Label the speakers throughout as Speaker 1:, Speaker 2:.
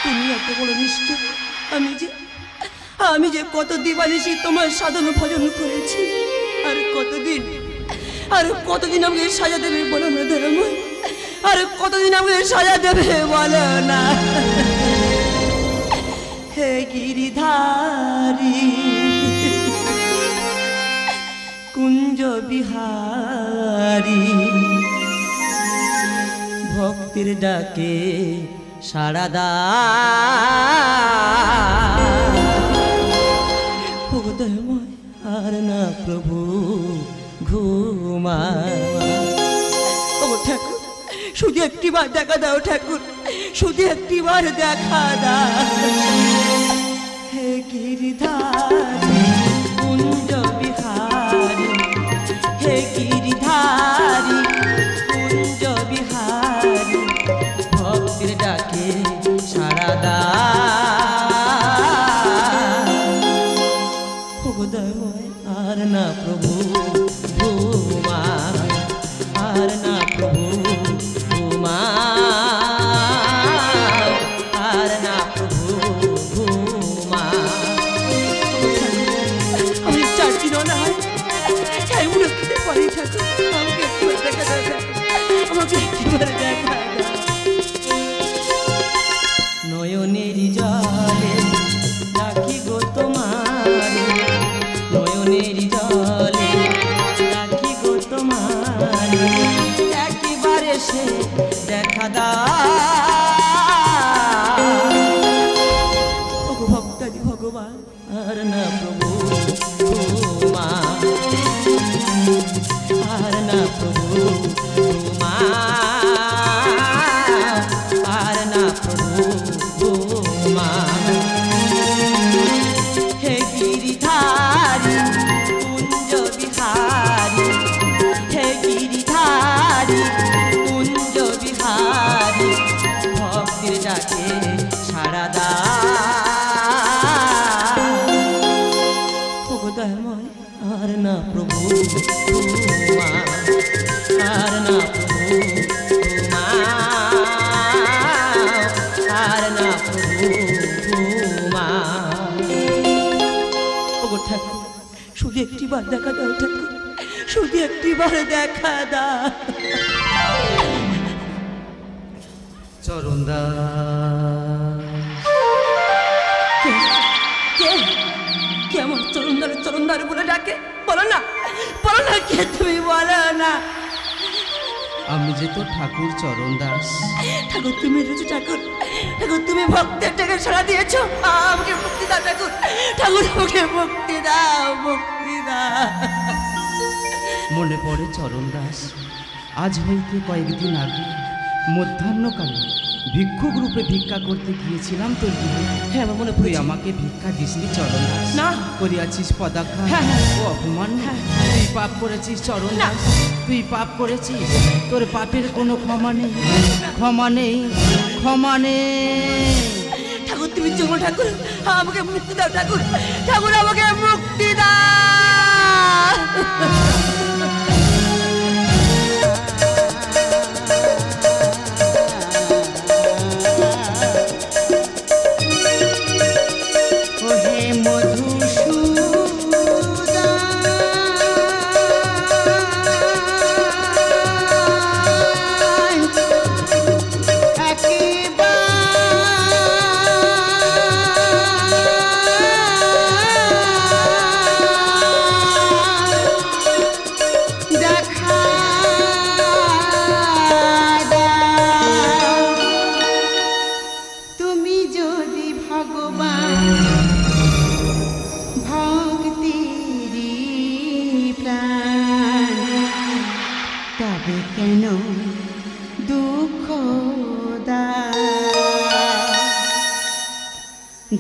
Speaker 1: তুমি এত বড় মিষ্টি, আমি যে কত দিবানিশি তোমার সাধন ভজন করেছি, আর কতদিন আমাকে সাজা দেবে বলো না দয়াময়, আর কতদিন আমাকে সাজা দেবে বলো না। হে গিরিধারী কুঞ্জ বিহারী, ভক্তির ডাকে সাড়া দাও দয়াময়, আর না প্রভু ঘুমা। ও ঠাকুর, শুধু একটিবার দেখা দাও ঠাকুর, শুধু একটিবার দেখা দাও। হে গিরিধারী কুঞ্জ বিহারী, হে গিরিধারী কুঞ্জ বিহারী, ভক্তির ডাকে সাড়া দাও দয়াময়, আর না প্রভু ঘুমা, আর না প্রভু ঘুমা, আর না প্রভু ঘুমা। আমি চাচ্ছি না চাই মুখে পারি ঠাকুর, আমাকে একবার দেখা দাও, আমাকে একবার দেখা দাও। নয়নের জলে রাখি গো তোমারে, নয়নের জলে রাখি গো তোমারে, একবারে সে দেখা দাও ভক্তাদি ভগবান, আর না প্রভু মা, আর না প্রভু মা, আর না প্রভু মা। হে গিরিধারী কুঞ্জ বিহারী, হে গিরিধারী কুঞ্জ বিহারী, ভক্তির ডাকে সাড়া দাও দয়াময়, আর না প্রভু মা, আর না প্রভু মা, আর না প্রভু মা। ঠাকুর, শুধু একটিবার দেখা দাও ঠাকুর, শুধু একটিবার দেখা দাও। কেমন চরণদার চরণদার বলে ডাকে, বলো না কে তুমি, বলো না।
Speaker 2: আমি যে তো ঠাকুর চরণ দাস।
Speaker 1: ঠাকুর তুমি এসেছো ঠাকুর, ঠাকুর তুমি ভক্তের টাকা সাড়া দিয়েছো, আমাকে মুক্তি দাও ঠাকুর, ঠাকুর আমাকে মুক্তি দাও, মুক্তি দাও।
Speaker 2: মনে পড়ে চরণ দাস, আজ হইতে কয়েকদিন আগে মধ্যাহ্নকালে ভিক্ষুক রূপে ভিক্ষা করতে গিয়েছিলাম তোর গৃহে।
Speaker 1: হ্যাঁ আমার মনে
Speaker 2: তুই আমাকে ভিক্ষা দিসনি চরণ দাস,
Speaker 1: না
Speaker 2: করিয়াছিস পদাঘাত ও অপমান। তুই পাপ করেছিস চরণ দাস, তুই পাপ করেছিস, তোর পাপের কোনো ক্ষমা নেই, ক্ষমা নেই, ক্ষমা নেই।
Speaker 1: ঠাকুর তুমি চলো ঠাকুর, আমাকে মুক্তি দাও ঠাকুর, ঠাকুর আমাকে মুক্তি দাও।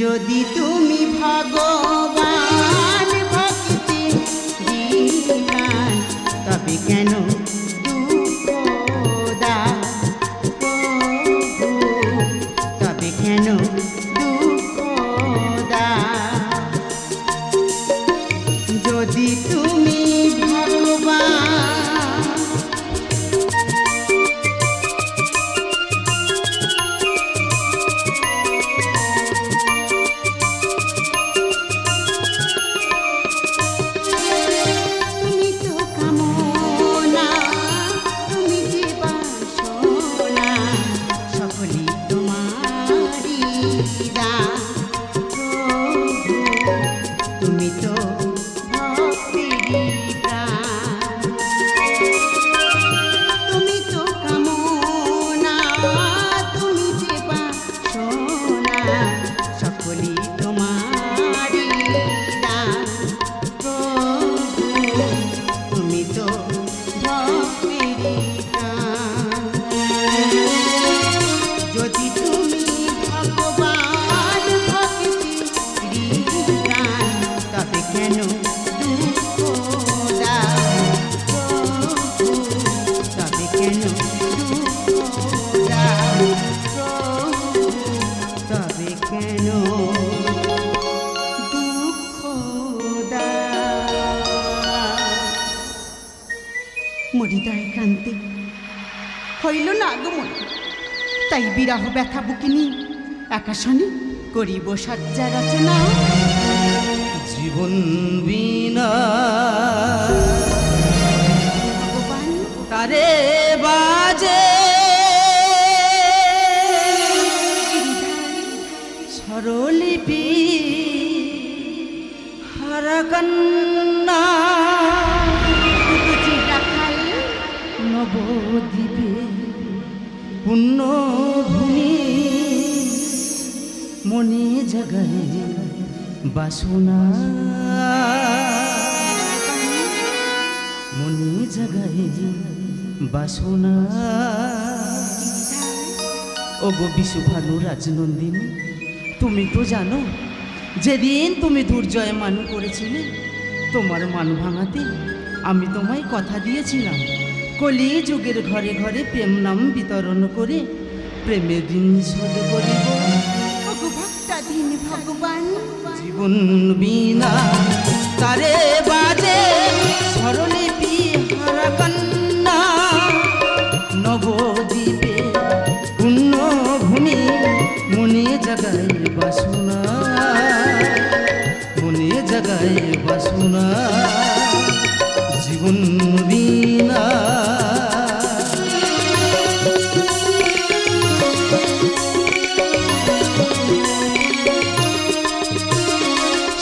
Speaker 3: যদি তুমি ভগবান ভক্তি দিবান, তবে কেন দুঃখ দাও প্রভু, তবে কেন দুঃখ দাও। যদি তুমি ভগবান হইল না আগমন, তাই বিরাহ ব্যথা বুকিনি একাশনে করিব সজ্জা রচনা।
Speaker 2: জীবন বিনা
Speaker 3: ভগবান
Speaker 2: তারে বাজে স্বরলিপি হারাকান্না
Speaker 3: রাখাল
Speaker 2: নবদ্বীপে পুণ্যভূমি মনে জাগায় বাসনা, মনে জাগায় বাসনা। ও গো বিশুভানু রাজনন্দিনী, তুমি তো জানো যেদিন তুমি দুর্জয় মান করেছিলে, তোমার মান ভাঙাতে আমি তোমায় কথা দিয়েছিলাম কলি যুগের ঘরে ঘরে প্রেম নাম বিতরণ করে প্রেমের দিন শোধ করিব।
Speaker 3: ভক্তাধীন ভগবান
Speaker 2: জীবন বিনা তারে বাজে স্বরলিপি হারাকান্না নবদ্বীপে পুণ্যভূমি মনে জাগায় বাসনা, মনে জাগায় বাসনা। জীবন বিনা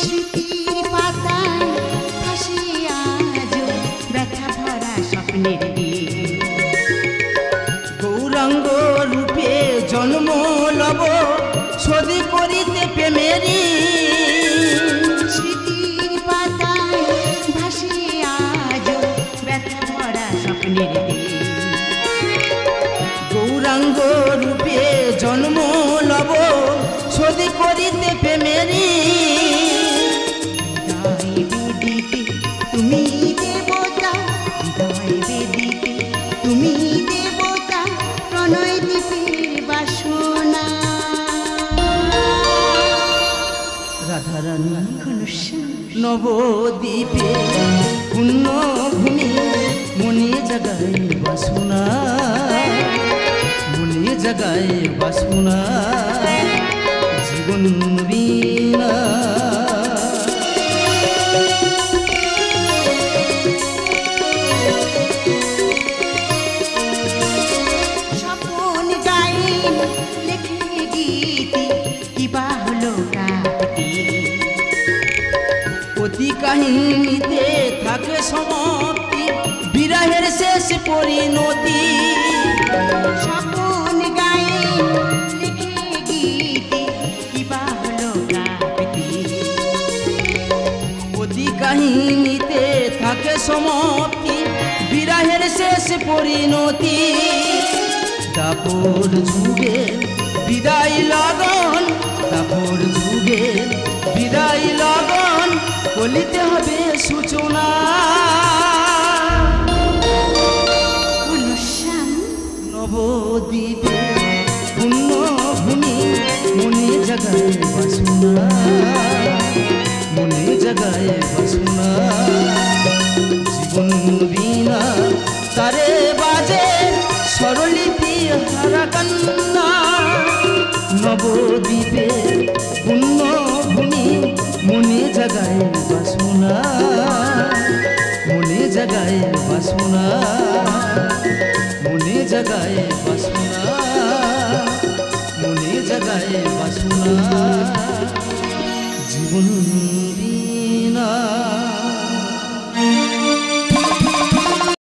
Speaker 3: স্মৃতির পাতায় ভাসে আজ ব্যথা ভরা স্বপ্নের দিন।
Speaker 2: গৌরাঙ্গ রূপে জন্ম লব সদি করিতে প্রেমেরি।
Speaker 3: স্মৃতির পাতায় ভাসে আজ ব্যথা ভরা স্বপ্নের দিন।
Speaker 2: গৌরাঙ্গ রূপে জন্ম লব সদি করিতে প্রেমেরি।
Speaker 3: হৃদয় বেদিতে তুমি দেবতা, হৃদয় বেদিতে তুমি দেবতা, প্রণয় দ্বীপের বাসনা।
Speaker 2: রাধারানী
Speaker 3: ঘনশ্যাম
Speaker 2: নবদ্বীপে পুণ্যভূমি মনে জাগায় বাসনা, মনে জাগায় বাসনা। জীবন বিনা
Speaker 3: স্বপন গাইন লেখে গীতি, কিবা হলো কাকতি।
Speaker 2: প্রতি কাহিনীতে থাকে সমাপ্তি, বিরাহের শেষ পরিণতি।
Speaker 3: স্বপন গাইন লেখে গীতি, কিবা হলো কাকতি।
Speaker 2: প্রতি কাহিনীতে থাকে সমাপ্তি, বিরাহের শেষ পরিণতি। দাপর যুগে বিদায় লগন, দাপর যুগে বিদায় লগন বলিতে হবে সূচনা।
Speaker 3: ঘনশ্যাম
Speaker 2: নবদ্বীপে পুণ্যভূমি মনে জাগায় বাসনা, মনে জাগায় বাসনা। জীবন বিনা তারে বাজে স্বরলিপি হারাকান্না নবদ্বীপে পুণ্যভূমি মনে জাগায় বাসনা, মনে জাগায় বাসনা, মনে জাগায় বাসনা, মনে জাগায় বাসনা।